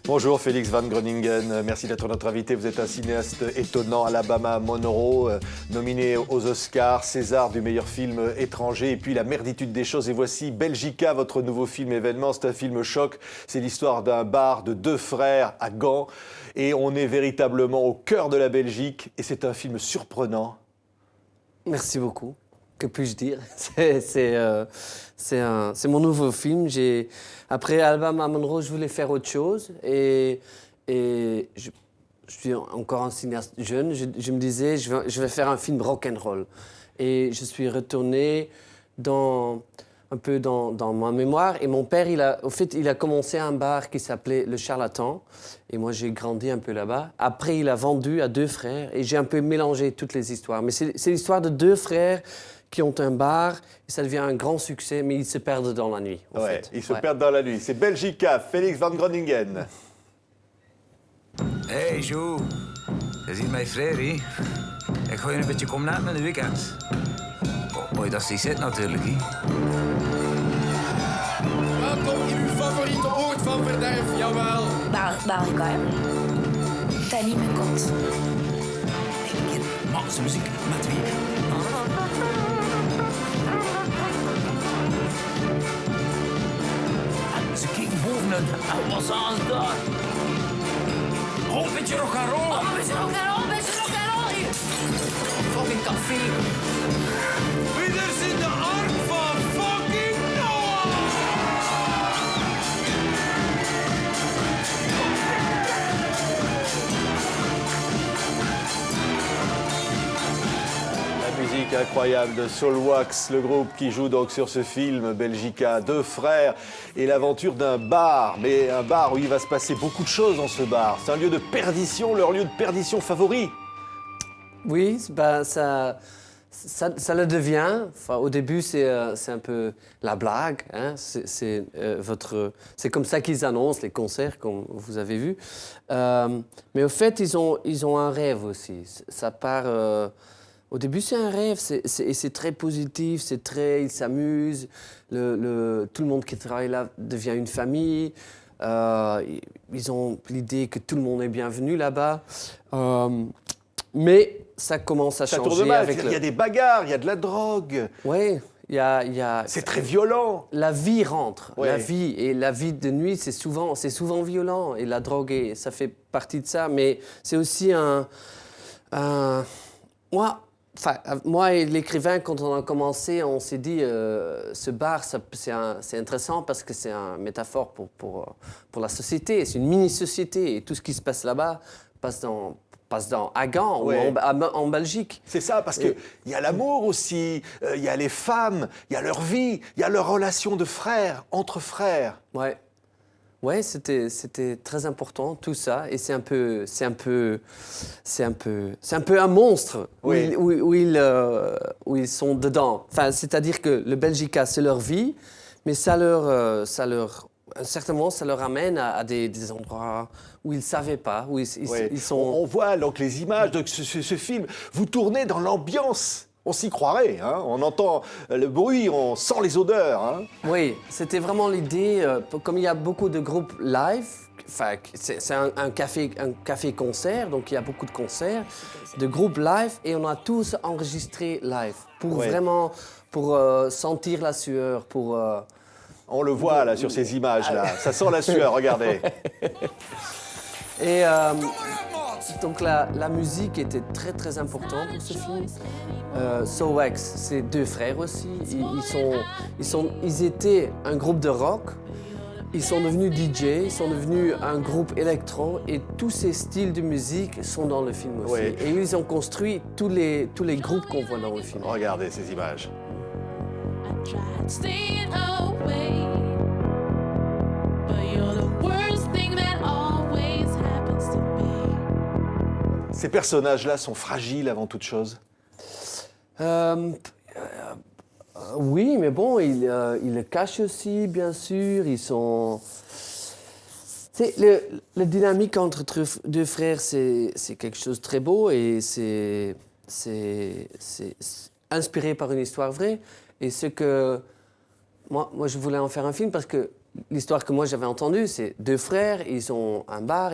Bonjour Félix Van Groningen, merci d'être notre invité. Vous êtes un cinéaste étonnant, Alabama Monroe, nominé aux Oscars, César du meilleur film étranger et puis La merditude des choses. Et voici Belgica, votre nouveau film événement. C'est un film choc, c'est l'histoire d'un bar de deux frères à Gand. Et on est véritablement au cœur de la Belgique et c'est un film surprenant. Merci beaucoup. Que puis-je dire? C'est mon nouveau film. Après Alabama Monroe, je voulais faire autre chose. Et je suis encore un cinéaste jeune. Je me disais, je vais faire un film rock'n'roll. Et je suis retourné un peu dans ma mémoire. Et mon père, il a commencé un bar qui s'appelait Le Charlatan. Et moi, j'ai grandi un peu là-bas. Après, il a vendu à deux frères. Et j'ai un peu mélangé toutes les histoires. Mais c'est l'histoire de deux frères qui ont un bar, et ça devient un grand succès, mais ils se perdent dans la nuit. Ils se perdent dans la nuit. C'est Belgica, Félix Van Groningen. Hey, Joe. Je ziet mij vrij, hè? Ik ga je een beetje komen naar de weekend. Oh, dat is die zit natuurlijk, hè? Welkom in uw favoriete oord van verderf, jawel. Belgica, hè? Dat is niet mijn kant. Maak ze muziek met wie? Ze kijken bovenin. En wat zagen ze daar? Oh, een beetje rock'n'roll. Oh, een beetje rock'n'roll, een beetje rock'n'roll hier. Fucking café. Wie er is in de ark van fucking Noah? La musique incroyable de Soulwax, le groupe qui joue donc sur ce film Belgica, deux frères et l'aventure d'un bar, mais un bar où il va se passer beaucoup de choses dans ce bar. C'est un lieu de perdition, leur lieu de perdition favori. Oui, ben ça le devient. Enfin, au début, c'est un peu la blague. Hein? C'est comme ça qu'ils annoncent les concerts, comme vous avez vu. Mais au fait, ils ont un rêve aussi. Ça part... Au début, c'est un rêve, et c'est très positif, ils s'amusent, tout le monde qui travaille là devient une famille, ils ont l'idée que tout le monde est bienvenu là-bas, mais ça commence à changer. Ça tourne mal, il y a des bagarres, il y a de la drogue. Oui, il y a... C'est très violent. La vie rentre, ouais. La vie de nuit, c'est souvent violent, et la drogue, ça fait partie de ça, mais c'est aussi Moi et l'écrivain, quand on a commencé, on s'est dit ce bar, c'est intéressant parce que c'est une métaphore pour la société. C'est une mini-société et tout ce qui se passe là-bas passe à Gand ou en Belgique. C'est ça, parce qu'il y a l'amour aussi, il y a les femmes, il y a leur vie, il y a leur relation de frères, entre frères. Ouais, c'était très important tout ça, et c'est un peu un monstre où ils sont dedans. Enfin, c'est-à-dire que le Belgica, c'est leur vie, mais certainement, ça leur amène à des endroits où ils ne savaient pas, où ils sont... On voit donc les images de ce film. Vous tournez dans l'ambiance. On s'y croirait, hein. On entend le bruit, on sent les odeurs. Hein. Oui, c'était vraiment l'idée. Comme il y a beaucoup de groupes live, c'est un café-concert, donc il y a beaucoup de concerts, de groupes live, et on a tous enregistré live pour vraiment sentir la sueur, pour... On le voit là sur ces images-là, ça sent la sueur, regardez. Et donc la musique était très très importante pour ce film. Soulwax, c'est deux frères aussi. Ils étaient un groupe de rock. Ils sont devenus DJ, ils sont devenus un groupe électro, et tous ces styles de musique sont dans le film aussi. Oui. Et ils ont construit tous les groupes qu'on voit dans le film. Regardez ces images. I tried staying away, but you're the worst thing that always happens to me. Ces personnages-là sont fragiles avant toute chose. Oui, mais bon, ils le cachent aussi, bien sûr. Ils sont... La dynamique entre deux frères, c'est quelque chose de très beau, et c'est inspiré par une histoire vraie. Et ce que... Moi, je voulais en faire un film parce que l'histoire que moi j'avais entendue, c'est deux frères, ils ont un bar,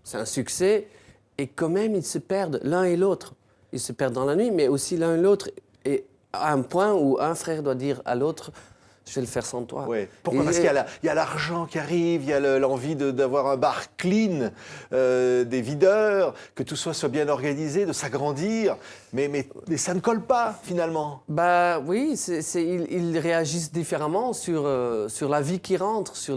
c'est un succès, et quand même ils se perdent l'un et l'autre. Ils se perdent dans la nuit, mais aussi l'un et l'autre, et à un point où un frère doit dire à l'autre, je vais le faire sans toi. Ouais. Pourquoi? Parce qu'il y a l'argent qui arrive, il y a l'envie d'avoir un bar clean, des videurs, que tout soit bien organisé, de s'agrandir. Mais ça ne colle pas, finalement. Bah oui, ils réagissent différemment sur la vie qui rentre, sur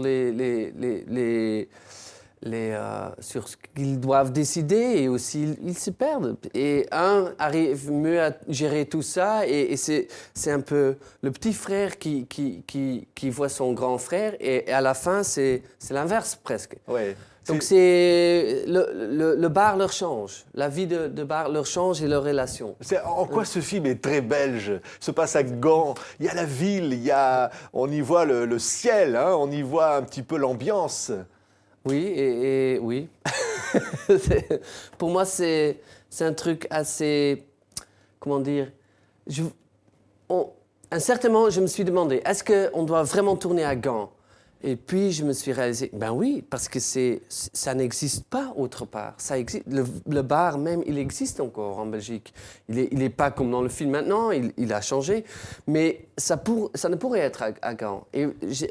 sur ce qu'ils doivent décider, et aussi ils se perdent. Et un arrive mieux à gérer tout ça, et c'est un peu le petit frère qui voit son grand frère, et à la fin c'est l'inverse presque. Ouais. Donc le bar leur change, la vie de bar leur change et leur relation. En quoi ce film est très belge? Il se passe à Gand, il y a la ville, on y voit le ciel, hein, on y voit un petit peu l'ambiance. Oui, et oui. Pour moi, c'est un truc assez... Comment dire? À un certain moment, je me suis demandé, est-ce qu'on doit vraiment tourner à Gand? Et puis, je me suis réalisé, ben oui, parce que ça n'existe pas autre part. Ça existe, le bar même, il existe encore en Belgique. Il n'est pas comme dans le film maintenant, il a changé. Mais ça ne pourrait être à Gand. Et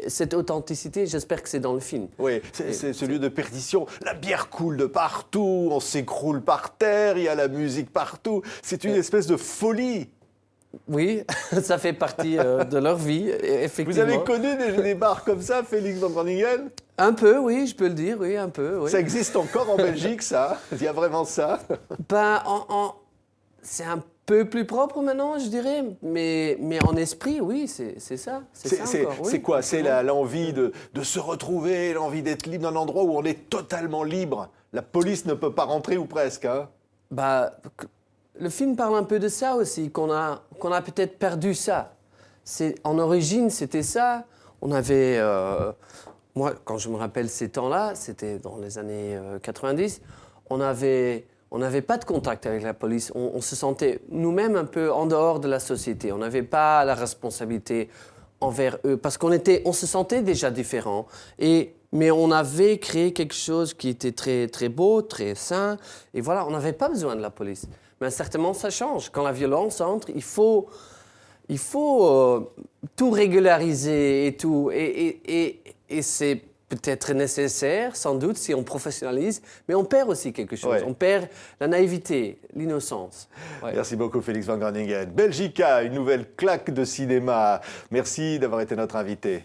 cette authenticité, j'espère que c'est dans le film. Oui, c'est ce lieu de perdition. La bière coule de partout, on s'écroule par terre, il y a la musique partout. C'est une espèce de folie. Oui, ça fait partie de leur vie, effectivement. Vous avez connu des bars comme ça, Félix Van Groningen? Un peu, oui, je peux le dire, oui, un peu. Oui. Ça existe encore en Belgique, ça? Il y a vraiment ça? Ben, c'est un peu plus propre maintenant, je dirais, mais en esprit, oui, c'est ça. C'est quoi? C'est l'envie de se retrouver, l'envie d'être libre d'un endroit où on est totalement libre. La police ne peut pas rentrer, ou presque, hein? Bah, le film parle un peu de ça aussi, qu'on a peut-être perdu ça. En origine, c'était ça. On avait... moi, quand je me rappelle ces temps-là, c'était dans les années 90, on n'avait pas de contact avec la police. On se sentait nous-mêmes un peu en dehors de la société. On n'avait pas la responsabilité envers eux, parce qu'on se sentait déjà différents. Mais on avait créé quelque chose qui était très, très beau, très sain. Et voilà, on n'avait pas besoin de la police. Mais certainement, ça change. Quand la violence entre, il faut tout régulariser et tout. Et c'est peut-être nécessaire, sans doute, si on professionnalise, mais on perd aussi quelque chose. Ouais. On perd la naïveté, l'innocence. Ouais. Merci beaucoup, Félix Van Groningen. Belgica, une nouvelle claque de cinéma. Merci d'avoir été notre invité.